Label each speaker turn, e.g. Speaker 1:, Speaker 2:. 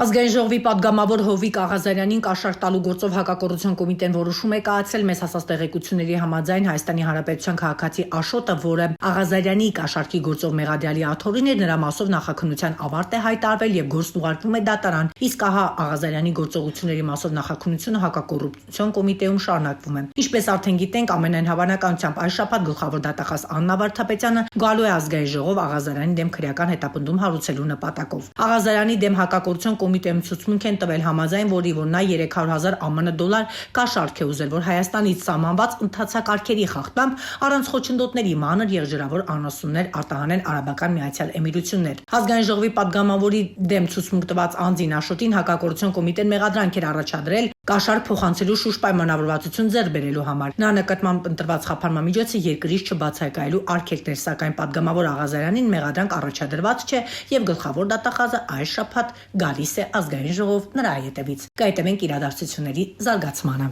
Speaker 1: Ազգային ժողովի պատգամավոր Հովիկ Աղազարյանին կաշառք տալու գործով հակակոռուպցիոն կոմիտեն որոշում է կայացրել մեզ հասած տեղեկությունների համաձայն Հայաստանի Հանրապետության քաղաքացի Աշոտը, որը Աղազարյանի կաշառքի գործով մեղադրյալի աթոռին էր, նրա մասով նախաքննության ավարտ է հայտարարվել եւ գործն ուղարկվում է դատարան, իսկ ահա Աղազարյանի գործողությունների մասով նախաքննությունը հակակոռուպցիոն կոմիտեում շարունակվում է։ Ինչպես արդեն գիտենք, ամենայն հավանականությամբ այս շաբաթ գլխավոր դատախազ Աննա Վարդապետյանը գալու է ազգային ժողով Աղազարյանի դեմ քրեական հետապնդում հարուցելու նպատակով։ Աղազարյանի դեմ հակակոռուպցիոն կոմիտեում ցուցմունք են տվել համաձայն, որի որ նա 300,000 ԱՄՆ դոլար կաշառք է ուզել, որ Հայաստանից սահմանված ընթացակարգերի խախտմամբ առանց խոչընդոտների մանր եղջերավոր անասուններ արտահանեն Արաբական Միացյալ Էմիրություններ։ Ազգային ժողովի պատգամավորի դեմ ցուցմունք տված անձին Աշոտին հակակոռուպցիոն կոմիտեն մեղադրանք էր առաջադրել կաշառք փոխանցելու շուրջ պայմանավորվածություն ձեռք բերելու համար։ Նա նկատմամբ ընտրված խափանման միջոցը երկրից չբացակայելու արգելքներ, սակայն պատգամավոր Աղազարյանին մեղադրանք առաջադրված չէ եւ գլխավոր դատախազը այս շաբաթ գալիս է ազգային ժողով նրա հետևից։ Կհետևենք իրադարձությունների զարգացմանը։